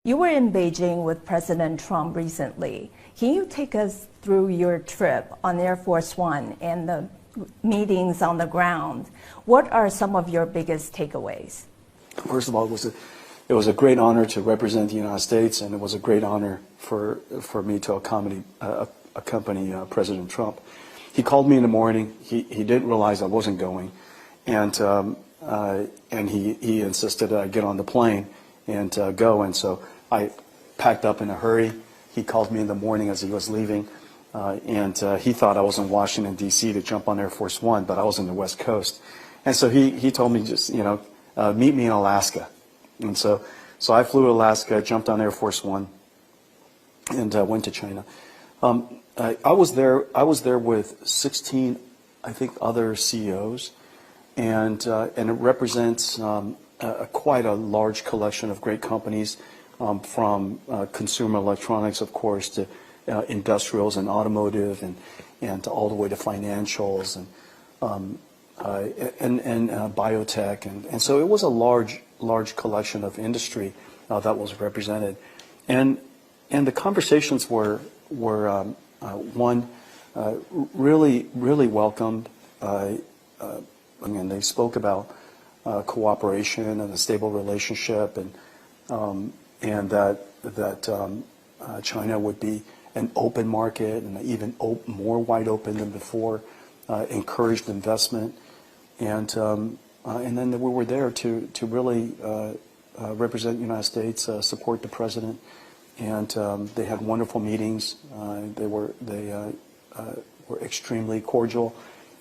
You were in Beijing with President Trump recently. Can you take us through your trip on Air Force One and the meetings on the ground? What are some of your biggest takeaways? First of all, it was a great honor to represent the United States, and it was a great honor for me to accompany President Trump. He called me in the morning. He didn't realize I wasn't going, and he insisted that I get on the plane and go. And so I packed up in a hurry. He called me in the morning as he was leaving, and he thought I was in Washington, D.C. to jump on Air Force One, but I was in the West Coast. And so he told me, just, meet me in Alaska. And so I flew to Alaska, jumped on Air Force One, and went to China. I was there with 16, I think, other CEOs, and it represents quite a large collection of great companies, from consumer electronics, of course, to industrials and automotive, and all the way to financials and biotech, and so it was a large collection of industry that was represented, and the conversations were one, really welcomed. They spoke about cooperation and a stable relationship, and that China would be an open market and even more wide open than before, encouraged investment, and then we were there to really represent the United States, support the president, and they had wonderful meetings. They were extremely cordial.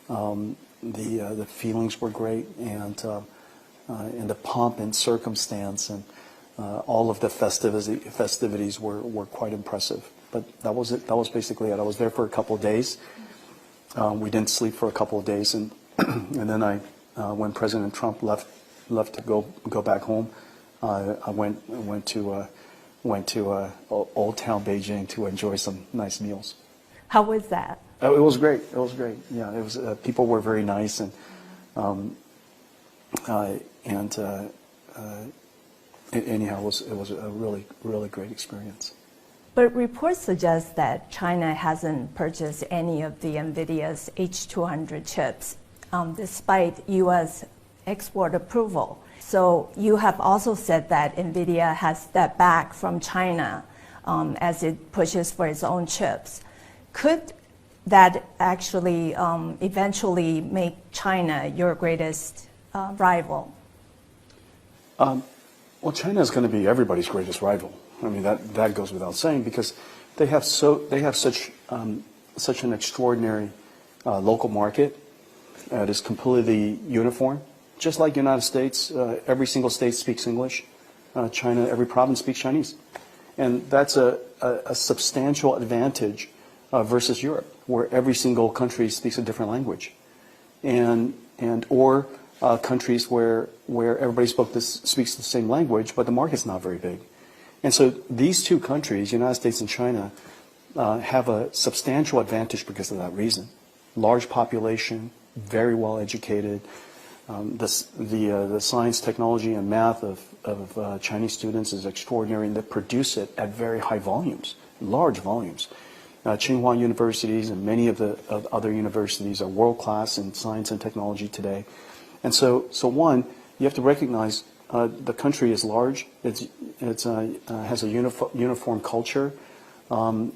The feelings were great, and the pomp and circumstance and all of the festivities were quite impressive. But that was it. That was basically it. I was there for a couple of days. We didn't sleep for a couple of days, and then when President Trump left to go back home, I went to Old Town Beijing to enjoy some nice meals. How was that? It was great. It was great. Yeah, it was. People were very nice, and anyhow, it was a really great experience. But reports suggest that China hasn't purchased any of the NVIDIA's H200 chips, despite U.S. export approval. So you have also said that NVIDIA has stepped back from China as it pushes for its own chips. Could that actually eventually make China your greatest rival? Well, China is going to be everybody's greatest rival. I mean, that goes without saying, because they have such an extraordinary local market. It is completely uniform, just like the United States. Every single state speaks English. China, every province speaks Chinese, and that's a substantial advantage versus Europe, where every single country speaks a different language, or countries where everybody speaks the same language, but the market's not very big. And so these two countries, United States and China, have a substantial advantage because of that reason. Large population, very well educated. The science, technology, and math of Chinese students is extraordinary, and they produce it at very high volumes, large volumes. Tsinghua universities and many of the other universities are world class in science and technology today. And so one, you have to recognize the country is large. It has a uniform culture, and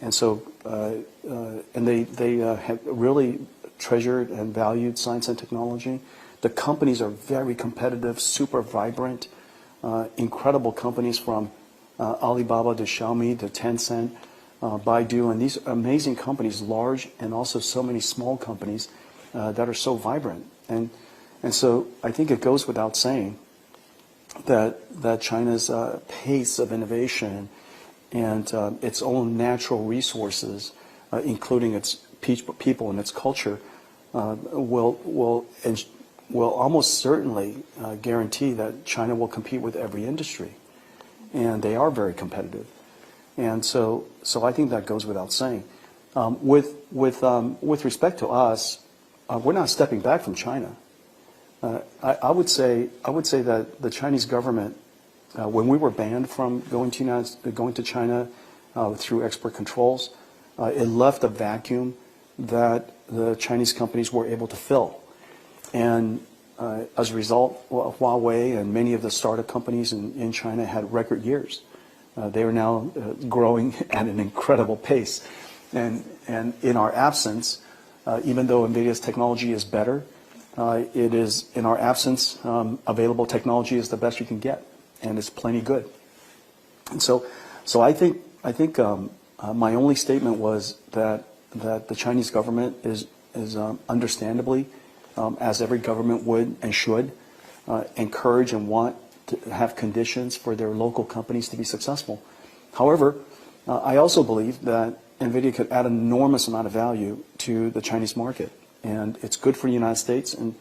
they have really treasured and valued science and technology. The companies are very competitive, super vibrant, incredible companies from Alibaba to Xiaomi to Tencent, Baidu, and these amazing companies, large and also so many small companies that are so vibrant. And so I think it goes without saying that China's pace of innovation and its own natural resources, including its people and its culture, will almost certainly guarantee that China will compete with every industry, and they are very competitive. And so I think that goes without saying. With respect to us, we're not stepping back from China. I would say that the Chinese government when we were banned from going to China through export controls, it left a vacuum that the Chinese companies were able to fill. And as a result, Huawei and many of the startup companies in China had record years. They are now growing at an incredible pace. And in our absence, even though NVIDIA's technology is better, it is, in our absence, available technology is the best you can get, and it's plenty good. And so I think my only statement was that the Chinese government is understandably, as every government would and should, encourage and want to have conditions for their local companies to be successful. However, I also believe that NVIDIA could add an enormous amount of value to the Chinese market, and it's good for the United States. And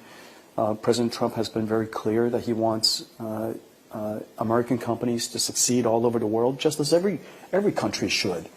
President Trump has been very clear that he wants American companies to succeed all over the world, just as every country should.